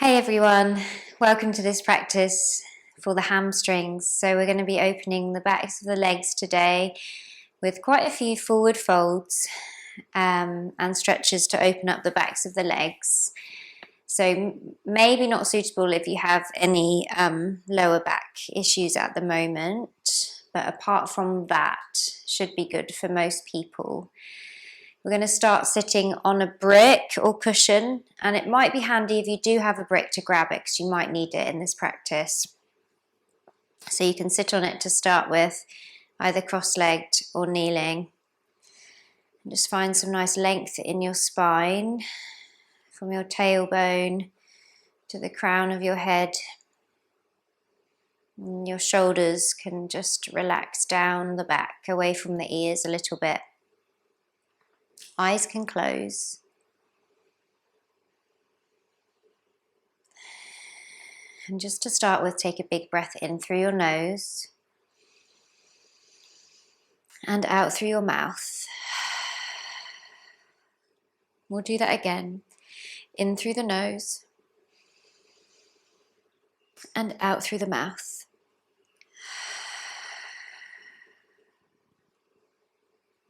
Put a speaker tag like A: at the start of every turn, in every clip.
A: Hey everyone, welcome to this practice for the hamstrings. So we're going to be opening the backs of the legs today with quite a few forward folds and stretches to open up the backs of the legs. So maybe not suitable if you have any lower back issues at the moment, but apart from that, should be good for most people. We're going to start sitting on a brick or cushion, and it might be handy if you do have a brick to grab it because you might need it in this practice. So you can sit on it to start with, either cross-legged or kneeling. And just find some nice length in your spine, from your tailbone to the crown of your head. And your shoulders can just relax down the back, away from the ears a little bit. Eyes can close. And just to start with, take a big breath in through your nose and out through your mouth. We'll do that again. In through the nose and out through the mouth.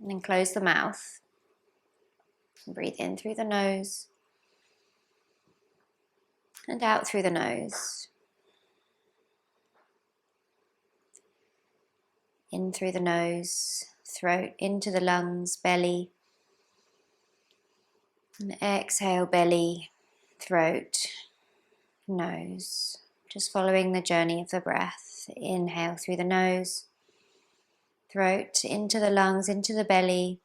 A: And then close the mouth. Breathe in through the nose and out through the nose. In through the nose, throat into the lungs, belly. And exhale, belly, throat, nose. Just following the journey of the breath. Inhale through the nose, throat, into the lungs, into the belly.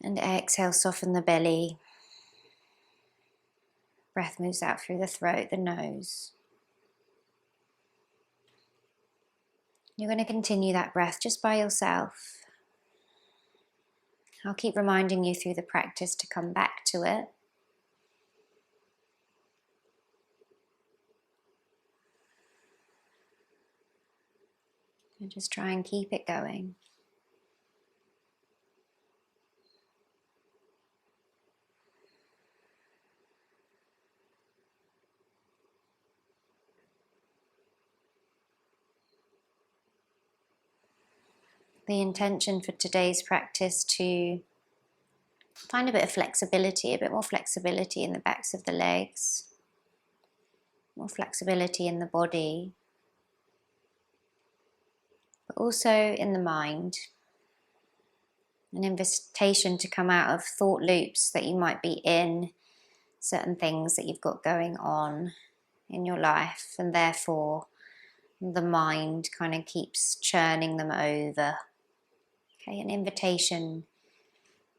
A: And exhale, soften the belly. Breath moves out through the throat, the nose. You're going to continue that breath just by yourself. I'll keep reminding you through the practice to come back to it. And just try and keep it going. The intention for today's practice to find a bit of flexibility, a bit more flexibility in the backs of the legs, more flexibility in the body, but also in the mind. An invitation to come out of thought loops that you might be in, certain things that you've got going on in your life, and therefore the mind kind of keeps churning them over. Okay, an invitation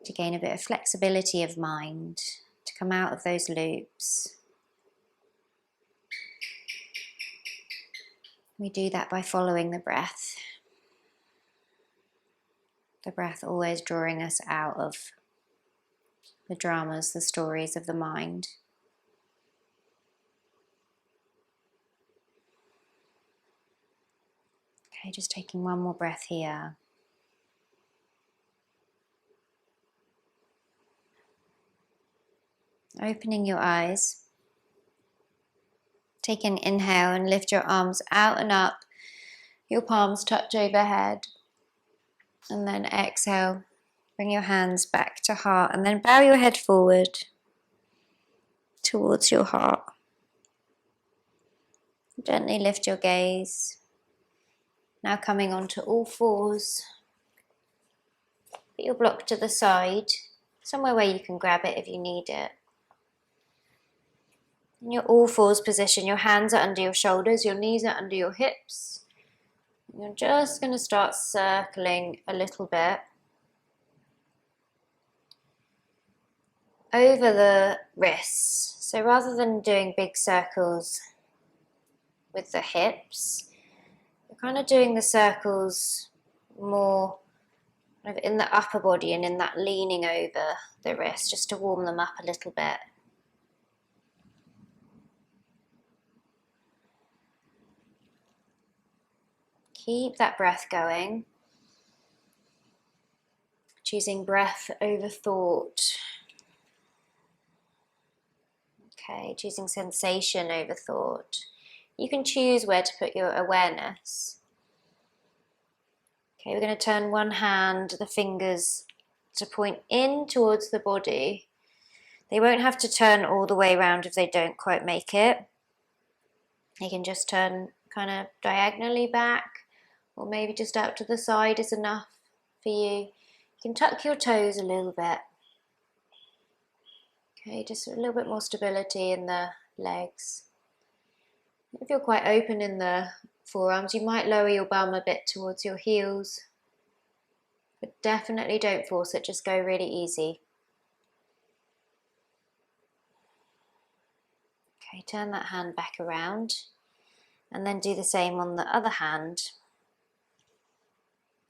A: to gain a bit of flexibility of mind, to come out of those loops. We do that by following the breath. The breath always drawing us out of the dramas, the stories of the mind. Okay, just taking one more breath here. Opening your eyes. Take an inhale and lift your arms out and up. Your palms touch overhead. And then exhale. Bring your hands back to heart and then bow your head forward towards your heart. Gently lift your gaze. Now coming onto all fours. Put your block to the side, somewhere where you can grab it if you need it. In your all fours position, your hands are under your shoulders, your knees are under your hips. You're just going to start circling a little bit over the wrists. So rather than doing big circles with the hips, you're kind of doing the circles more kind of in the upper body and in that leaning over the wrist, just to warm them up a little bit. Keep that breath going. Choosing breath over thought. Okay, choosing sensation over thought. You can choose where to put your awareness. Okay, we're going to turn one hand, the fingers, to point in towards the body. They won't have to turn all the way around if they don't quite make it. You can just turn kind of diagonally back, or maybe just out to the side is enough for you. You can tuck your toes a little bit. Okay, just a little bit more stability in the legs. If you're quite open in the forearms, you might lower your bum a bit towards your heels, but definitely don't force it, just go really easy. Okay, turn that hand back around and then do the same on the other hand.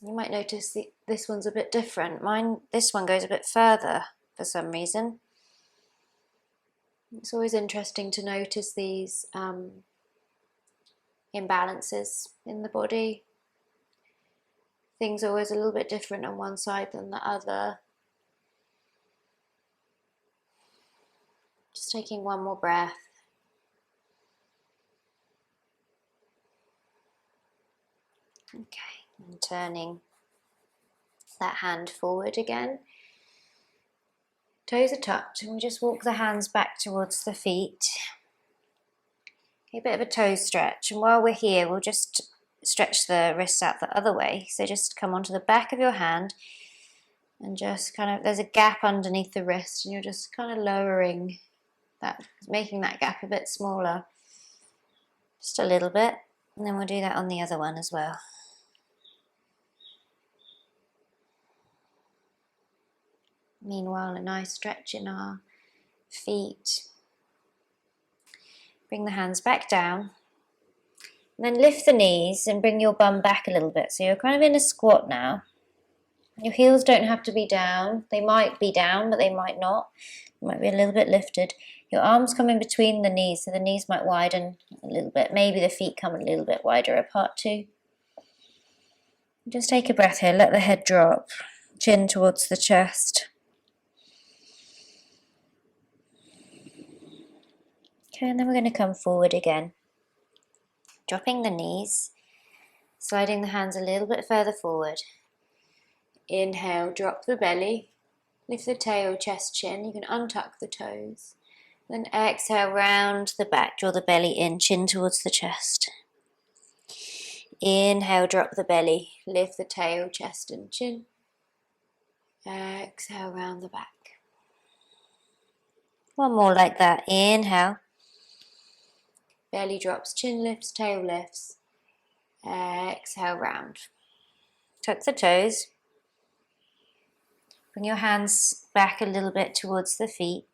A: You might notice this one's a bit different. This one goes a bit further for some reason. It's always interesting to notice these imbalances in the body. Things are always a little bit different on one side than the other. Just taking one more breath. Okay, and turning that hand forward again. Toes are tucked, and we just walk the hands back towards the feet. Okay, a bit of a toe stretch, and while we're here, we'll just stretch the wrists out the other way. So just come onto the back of your hand, and just kind of, there's a gap underneath the wrist, and you're just kind of lowering that, making that gap a bit smaller. Just a little bit, and then we'll do that on the other one as well. Meanwhile, a nice stretch in our feet. Bring the hands back down. And then lift the knees and bring your bum back a little bit. So you're kind of in a squat now. Your heels don't have to be down. They might be down, but they might not. They might be a little bit lifted. Your arms come in between the knees, so the knees might widen a little bit. Maybe the feet come a little bit wider apart too. Just take a breath here. Let the head drop. Chin towards the chest. Okay, and then we're going to come forward again. Dropping the knees, sliding the hands a little bit further forward. Inhale, drop the belly, lift the tail, chest, chin. You can untuck the toes. Then exhale, round the back, draw the belly in, chin towards the chest. Inhale, drop the belly, lift the tail, chest and chin. Exhale, round the back. One more like that. Inhale. Belly drops, chin lifts, tail lifts. Exhale, round. Tuck the toes. Bring your hands back a little bit towards the feet,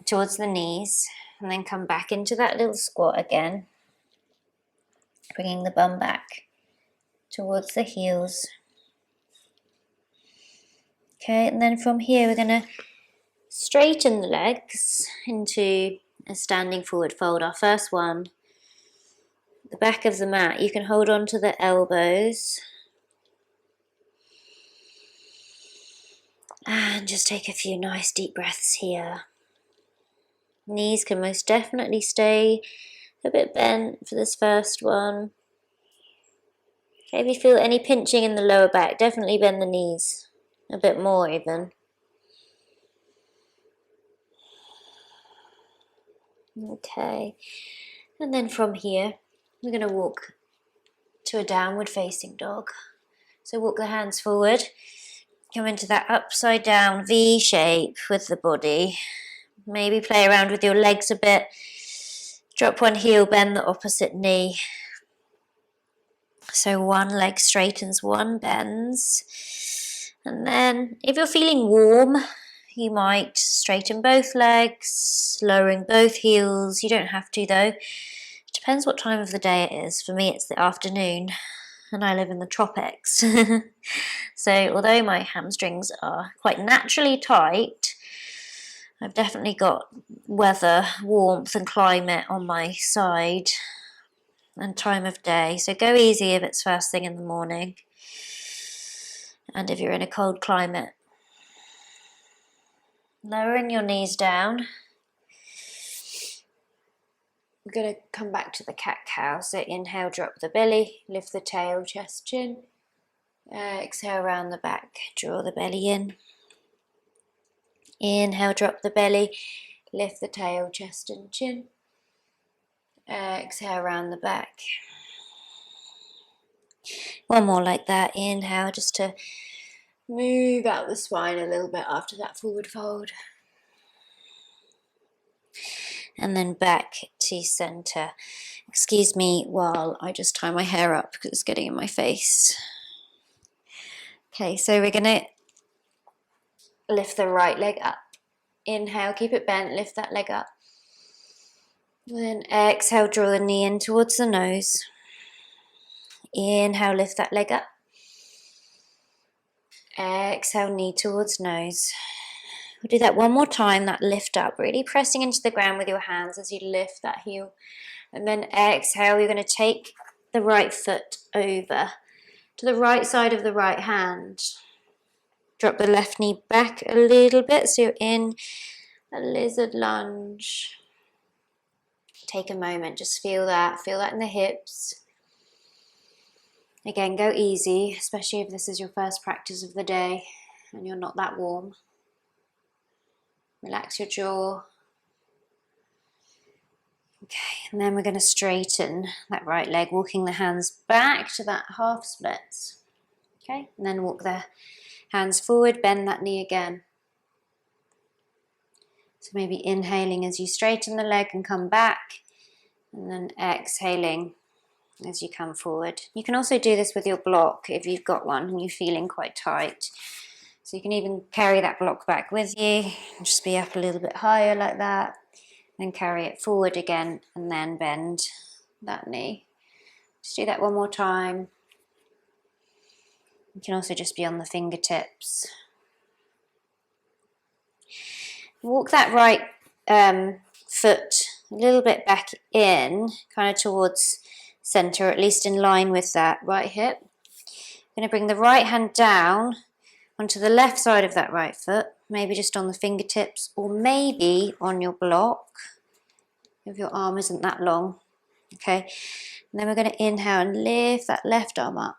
A: towards the knees, and then come back into that little squat again. Bringing the bum back towards the heels. Okay, and then from here we're going to straighten the legs into a standing forward fold. Our first one, the back of the mat, you can hold on to the elbows. And just take a few nice deep breaths here. Knees can most definitely stay a bit bent for this first one. Okay, if you feel any pinching in the lower back, definitely bend the knees a bit more even. Okay, and then from here, we're going to walk to a downward facing dog. So walk the hands forward, come into that upside down V shape with the body. Maybe play around with your legs a bit. Drop one heel, bend the opposite knee. So one leg straightens, one bends. And then if you're feeling warm, you might straighten both legs, lowering both heels. You don't have to though. It depends what time of the day it is. For me, it's the afternoon, and I live in the tropics. So although my hamstrings are quite naturally tight, I've definitely got weather, warmth and climate on my side and time of day. So go easy if it's first thing in the morning and if you're in a cold climate. Lowering your knees down. we're going to come back to the cat-cow. So inhale, drop the belly, lift the tail, chest, chin. Exhale, round the back, draw the belly in. Inhale, drop the belly, lift the tail, chest and chin. Exhale, round the back. One more like that. Inhale, just to move out the spine a little bit after that forward fold. And then back to center. Excuse me while I just tie my hair up because it's getting in my face. Okay, so we're going to lift the right leg up. Inhale, keep it bent, lift that leg up. Then exhale, draw the knee in towards the nose. Inhale, lift that leg up. Exhale, knee towards nose. We'll do that one more time, that lift up, really pressing into the ground with your hands as you lift that heel. And then exhale, you're going to take the right foot over to the right side of the right hand. Drop the left knee back a little bit so you're in a lizard lunge. Take a moment, just feel that in the hips. Again, go easy, especially if this is your first practice of the day and you're not that warm. Relax your jaw. Okay, and then we're going to straighten that right leg, walking the hands back to that half splits. Okay, and then walk the hands forward, bend that knee again. So maybe inhaling as you straighten the leg and come back, and then exhaling as you come forward. You can also do this with your block if you've got one and you're feeling quite tight. So you can even carry that block back with you, just be up a little bit higher like that, then carry it forward again and then bend that knee. Just do that one more time. You can also just be on the fingertips. Walk that right foot a little bit back in, kind of towards center, at least in line with that right hip. I'm going to bring the right hand down onto the left side of that right foot, maybe just on the fingertips or maybe on your block if your arm isn't that long. Okay, and then we're going to inhale and lift that left arm up.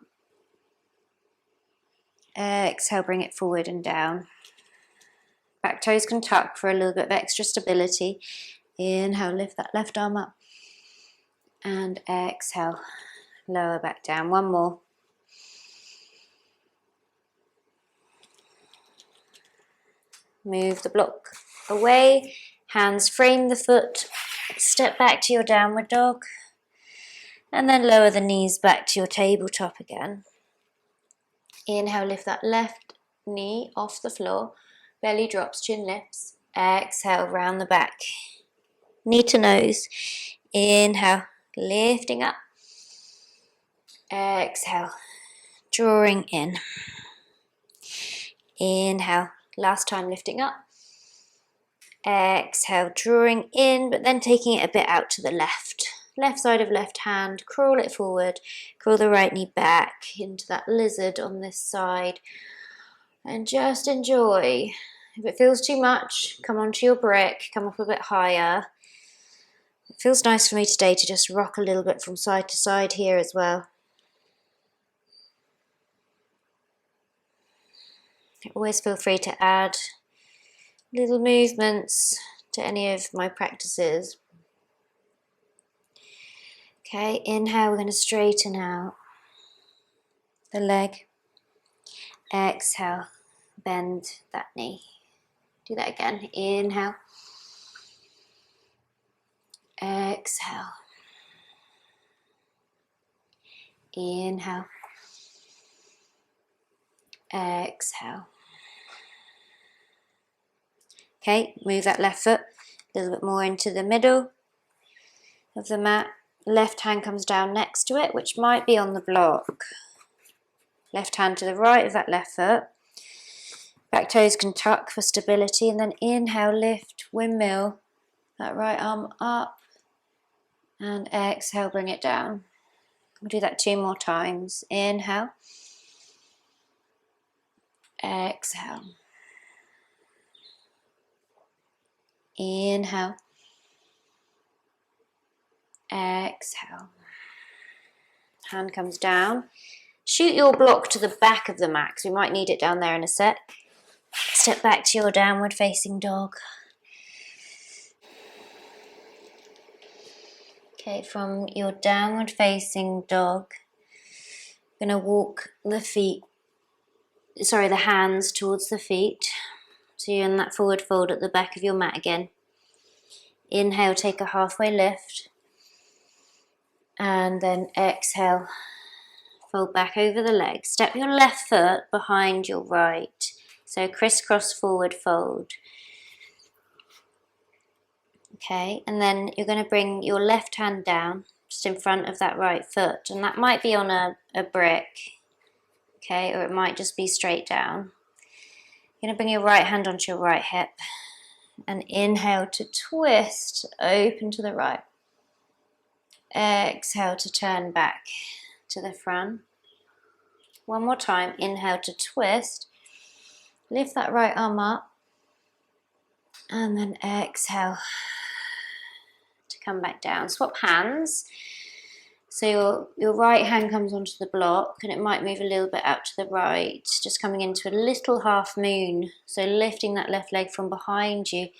A: Exhale, bring it forward and down. Back toes can tuck for a little bit of extra stability. Inhale, lift that left arm up. And exhale, lower back down. One more. Move the block away. Hands frame the foot. Step back to your downward dog. And then lower the knees back to your tabletop again. Inhale, lift that left knee off the floor. Belly drops, chin lifts. Exhale, round the back. Knee to nose. Inhale, lifting up. Exhale, drawing in. Inhale, last time lifting up. Exhale, drawing in, but then taking it a bit out to the left. Left side of left hand, crawl it forward. Crawl the right knee back into that lizard on this side. And just enjoy. If it feels too much, come onto your brick, come up a bit higher. It feels nice for me today to just rock a little bit from side to side here as well. Always feel free to add little movements to any of my practices. Okay, inhale, we're going to straighten out the leg. Exhale, bend that knee. Do that again. Inhale. Exhale. Inhale. Exhale. Okay, move that left foot a little bit more into the middle of the mat. Left hand comes down next to it, which might be on the block. Left hand to the right of that left foot. Back toes can tuck for stability, and then inhale, lift, windmill, that right arm up, and exhale, bring it down. We'll do that 2 more times. Inhale. Exhale. Inhale. Exhale. Hand comes down. Shoot your block to the back of the mat, because we might need it down there in a sec. Step back to your downward facing dog. Okay, from your downward facing dog, you're going to walk the hands towards the feet. So you're in that forward fold at the back of your mat again. Inhale, take a halfway lift. And then exhale, fold back over the legs. Step your left foot behind your right. So crisscross forward fold. Okay, and then you're going to bring your left hand down just in front of that right foot. And that might be on a brick. Okay, or it might just be straight down. You're going to bring your right hand onto your right hip. And inhale to twist, open to the right. Exhale to turn back to the front. One more time, inhale to twist. Lift that right arm up. And then exhale to come back down. Swap hands. So your right hand comes onto the block and it might move a little bit out to the right, just coming into a little half moon. So lifting that left leg from behind you,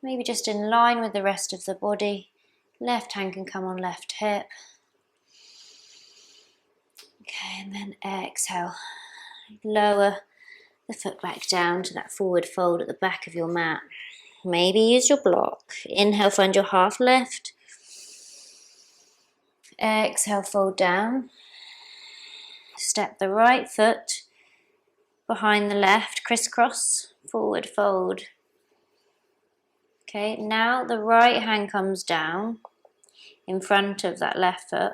A: maybe just in line with the rest of the body. Left hand can come on left hip. Okay, and then exhale. Lower the foot back down to that forward fold at the back of your mat. Maybe use your block. Inhale, find your half lift. Exhale, fold down. Step the right foot behind the left, crisscross, forward fold. Okay, now the right hand comes down in front of that left foot.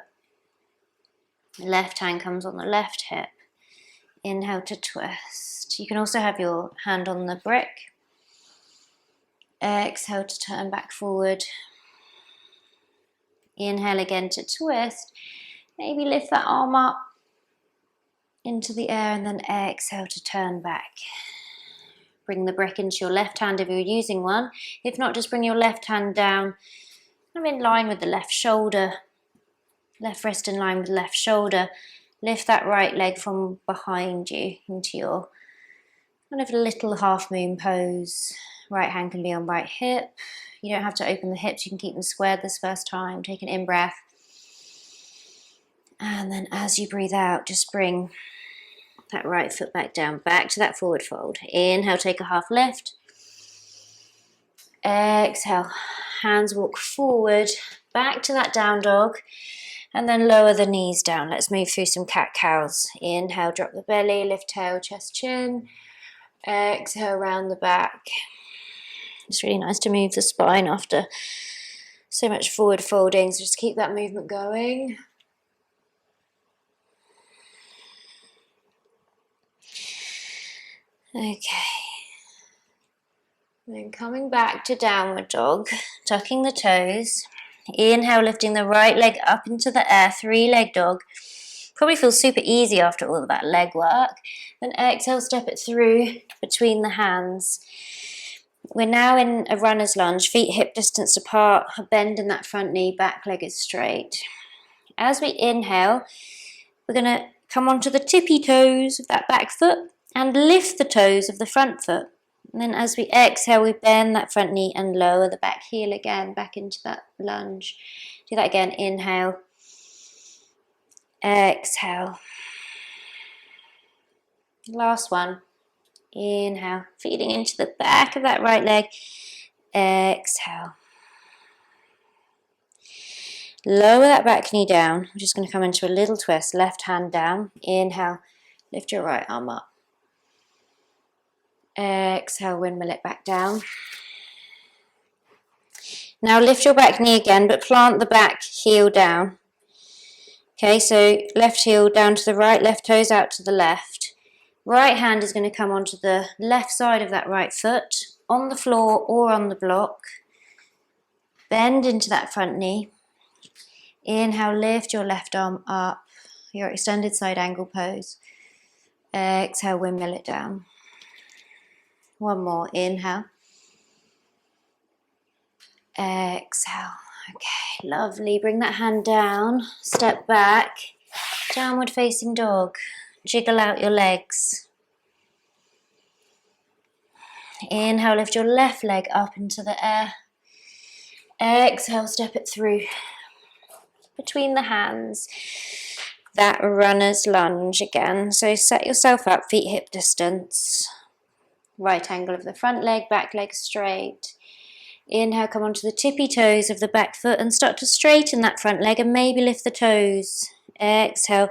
A: The left hand comes on the left hip. Inhale to twist. You can also have your hand on the brick. Exhale to turn back forward. Inhale again to twist. Maybe lift that arm up into the air and then exhale to turn back. Bring the brick into your left hand if you're using one. If not, just bring your left hand down. I'm in line with the left shoulder. Left wrist in line with the left shoulder. Lift that right leg from behind you into your kind of little half moon pose. Right hand can be on right hip. You don't have to open the hips, you can keep them squared this first time. Take an in breath. And then as you breathe out, just bring that right foot back down, back to that forward fold. Inhale, take a half lift. Exhale, hands walk forward, back to that down dog. And then lower the knees down. Let's move through some cat-cows. Inhale, drop the belly, lift tail, chest, chin. Exhale, round the back. It's really nice to move the spine after so much forward folding, so just keep that movement going. Okay. Then coming back to downward dog, tucking the toes. Inhale, lifting the right leg up into the air, 3-leg dog. Probably feels super easy after all of that leg work. Then exhale, step it through between the hands. We're now in a runner's lunge, feet hip distance apart, a bend in that front knee, back leg is straight. As we inhale, we're going to come onto the tippy toes of that back foot and lift the toes of the front foot. And then as we exhale, we bend that front knee and lower the back heel again, back into that lunge. Do that again, inhale, exhale. Last one. Inhale, feeding into the back of that right leg. Exhale. Lower that back knee down. We're just going to come into a little twist. Left hand down. Inhale, lift your right arm up. Exhale, windmill it back down. Now lift your back knee again, but plant the back heel down. Okay, so left heel down to the right, left toes out to the left. Right hand is going to come onto the left side of that right foot, on the floor or on the block. Bend into that front knee. Inhale, lift your left arm up, your extended side angle pose. Exhale, windmill it down. One more, inhale. Exhale, Okay, lovely. Bring that hand down, step back, downward facing dog. Jiggle out your legs. Inhale, lift your left leg up into the air. Exhale, step it through. Between the hands. That runner's lunge again. So set yourself up, feet hip distance. Right angle of the front leg, back leg straight. Inhale, come onto the tippy toes of the back foot and start to straighten that front leg and maybe lift the toes. Exhale,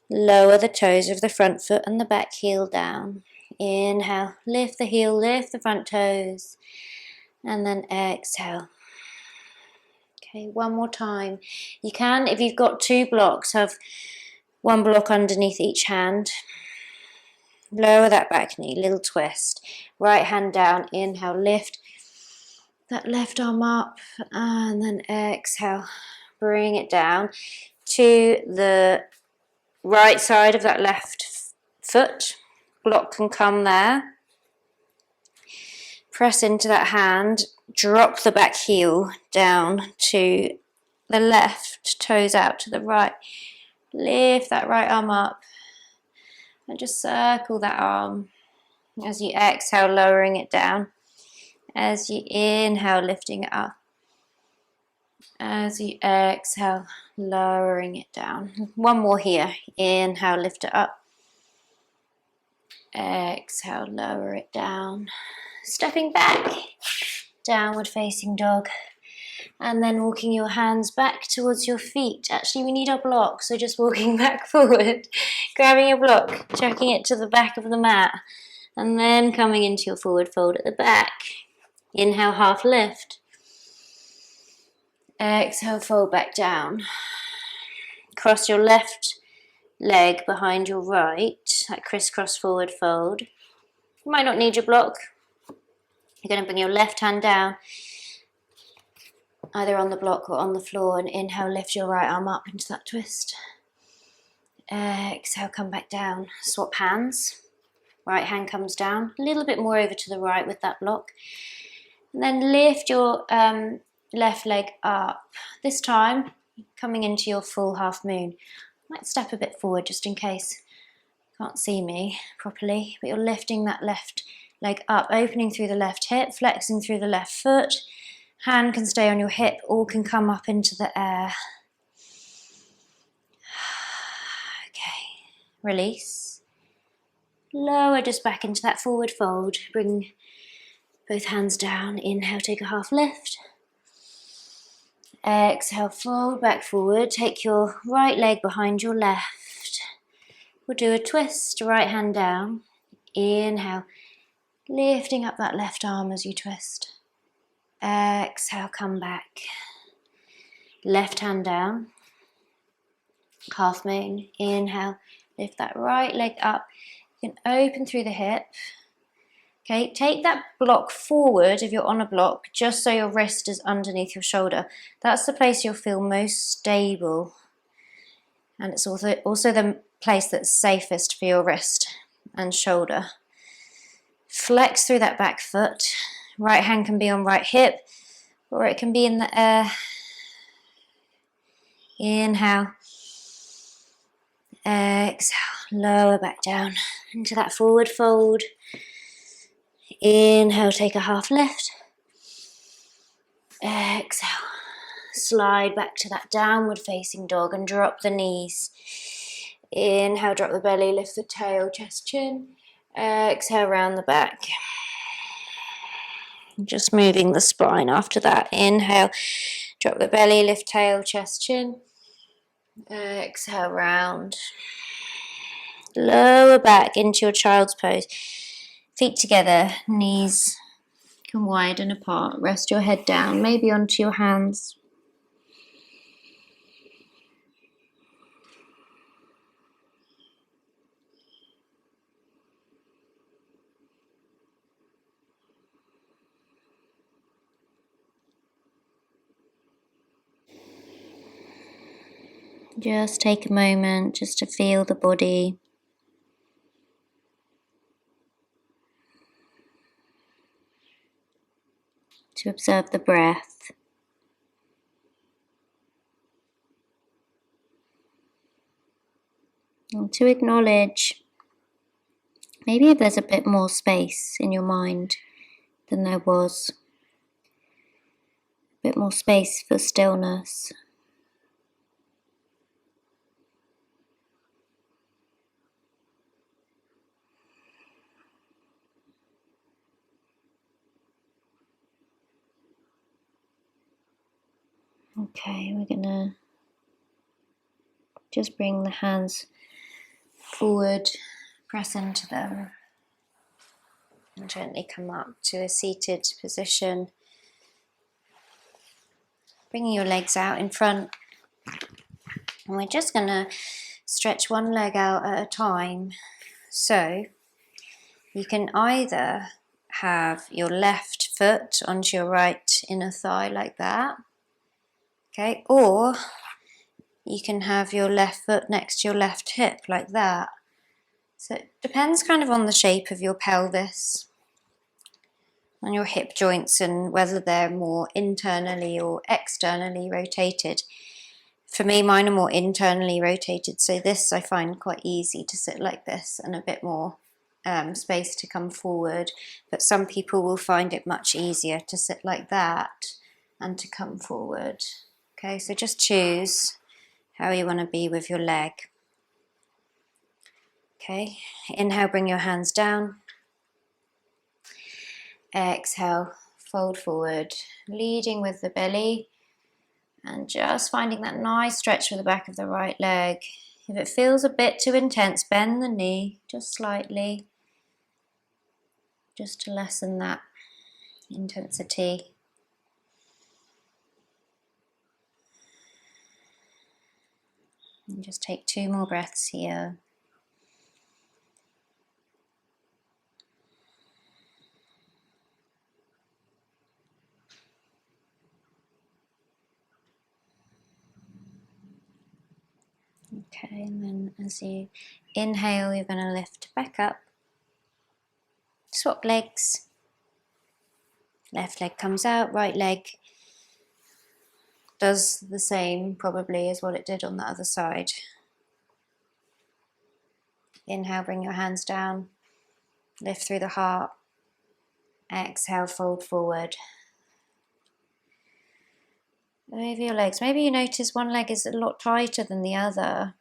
A: lower the toes of the front foot and the back heel down. Inhale, lift the heel, lift the front toes. And then exhale. Okay, one more time. You can, if you've got two blocks, have one block underneath each hand. Lower that back knee, little twist. Right hand down, inhale, lift that left arm up, and then exhale, bring it down to the right side of that left foot. Block can come there. Press into that hand, drop the back heel down to the left, toes out to the right. Lift that right arm up and just circle that arm as you exhale, lowering it down. As you inhale, lifting it up. As you exhale, lowering it down. One more here. Inhale, lift it up. Exhale, lower it down. Stepping back, downward facing dog. And then walking your hands back towards your feet. Actually, we need our block, so just walking back forward. Grabbing your block, chucking it to the back of the mat. And then coming into your forward fold at the back. Inhale, half lift. Exhale, fold back down. Cross your left leg behind your right, that crisscross forward fold. You might not need your block. You're going to bring your left hand down, either on the block or on the floor, and inhale, lift your right arm up into that twist. Exhale, come back down. Swap hands. Right hand comes down, a little bit more over to the right with that block. And then lift your left leg up. This time, coming into your full half moon. Might step a bit forward just in case you can't see me properly, but you're lifting that left leg up, opening through the left hip, flexing through the left foot. Hand can stay on your hip, all can come up into the air. Okay, release. Lower just back into that forward fold. Bring both hands down. Inhale, take a half lift. Exhale, fold back forward. Take your right leg behind your left. We'll do a twist, right hand down. Inhale, lifting up that left arm as you twist. Exhale, come back. Left hand down. Half moon. Inhale, lift that right leg up. You can open through the hip. Okay, take that block forward if you're on a block, just so your wrist is underneath your shoulder. That's the place you'll feel most stable. And it's also the place that's safest for your wrist and shoulder. Flex through that back foot. Right hand can be on right hip, or it can be in the air. Inhale. Exhale, lower back down into that forward fold. Inhale, take a half lift. Exhale, slide back to that downward facing dog and drop the knees. Inhale, drop the belly, lift the tail, chest, chin. Exhale, round the back. Just moving the spine after that. Inhale, drop the belly, lift tail, chest, chin. Exhale, round. Lower back into your child's pose. Feet together, knees can widen apart. Rest your head down, maybe onto your hands. Just take a moment just to feel the body. To observe the breath. And to acknowledge maybe if there's a bit more space in your mind than there was, a bit more space for stillness. Okay, we're gonna just bring the hands forward, press into them, and gently come up to a seated position. Bringing your legs out in front, and we're just gonna stretch one leg out at a time. So you can either have your left foot onto your right inner thigh like that, okay, or you can have your left foot next to your left hip like that. So it depends kind of on the shape of your pelvis, on your hip joints, and whether they're more internally or externally rotated. For me, mine are more internally rotated, so this I find quite easy to sit like this and a bit more space to come forward, but some people will find it much easier to sit like that and to come forward. Okay, so just choose how you want to be with your leg. Okay, inhale, bring your hands down. Exhale, fold forward, leading with the belly, and just finding that nice stretch for the back of the right leg. If it feels a bit too intense, bend the knee just slightly, just to lessen that intensity. And just take 2 more breaths here. Okay, and then as you inhale, you're going to lift back up. Swap legs. Left leg comes out, right leg does the same probably as what it did on the other side. Inhale, bring your hands down, lift through the heart. Exhale, fold forward. Move your legs. Maybe you notice one leg is a lot tighter than the other.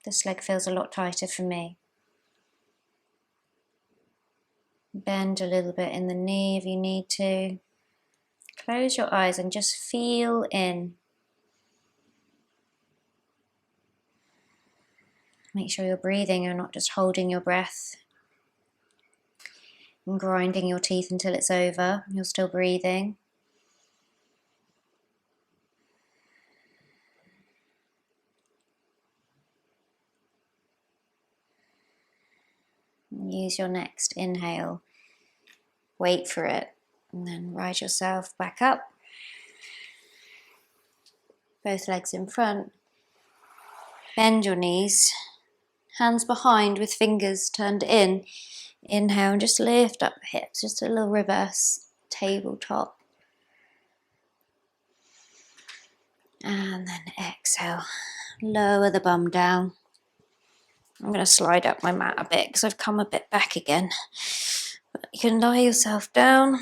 A: This leg feels a lot tighter for me. Bend a little bit in the knee if you need to. Close your eyes and just feel in. Make sure you're breathing, you're not just holding your breath and grinding your teeth until it's over. You're still breathing. Use your next inhale. Wait for it, and then rise yourself back up. Both legs in front. Bend your knees. Hands behind with fingers turned in. Inhale and just lift up the hips. Just a little reverse tabletop. And then exhale. Lower the bum down. I'm going to slide up my mat a bit because I've come a bit back again. But you can lie yourself down.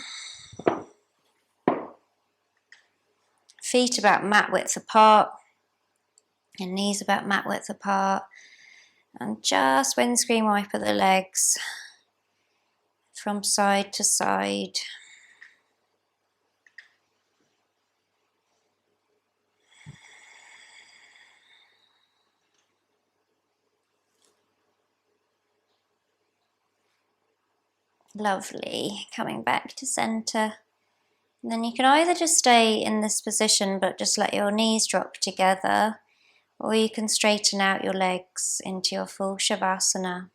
A: Feet about mat width apart. And knees about mat width apart. And just windscreen wiper the legs from side to side. Lovely. Coming back to center. And then you can either just stay in this position but just let your knees drop together, or you can straighten out your legs into your full Shavasana.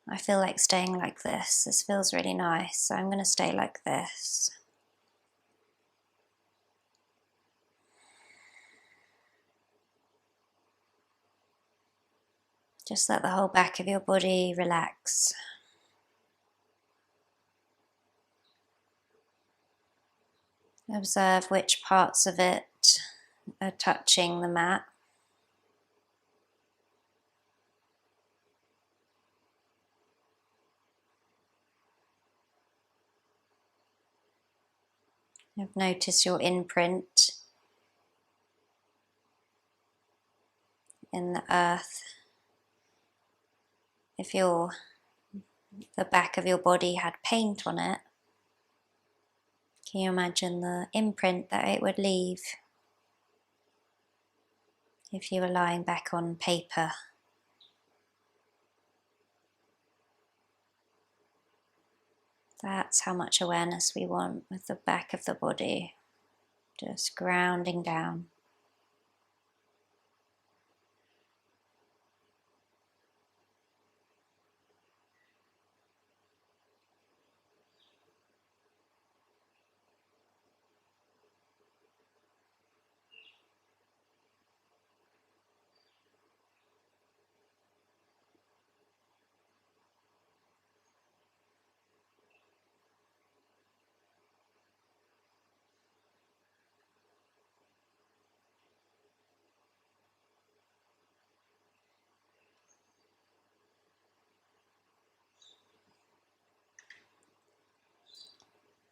A: I feel like staying like this. This feels really nice, so I'm going to stay like this. Just let the whole back of your body relax. Observe which parts of it are touching the mat. Notice your imprint in the earth. If the back of your body had paint on it, can you imagine the imprint that it would leave if you were lying back on paper? That's how much awareness we want with the back of the body, just grounding down.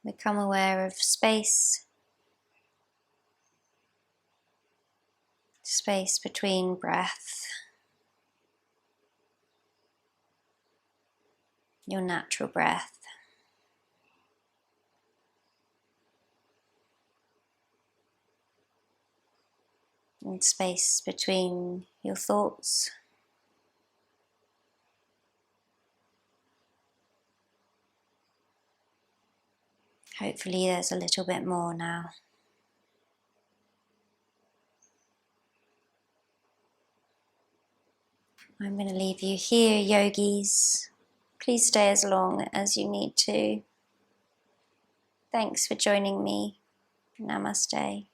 A: Become aware of space between breath, your natural breath, and space between your thoughts. Hopefully there's a little bit more now. I'm going to leave you here, yogis. Please stay as long as you need to. Thanks for joining me. Namaste.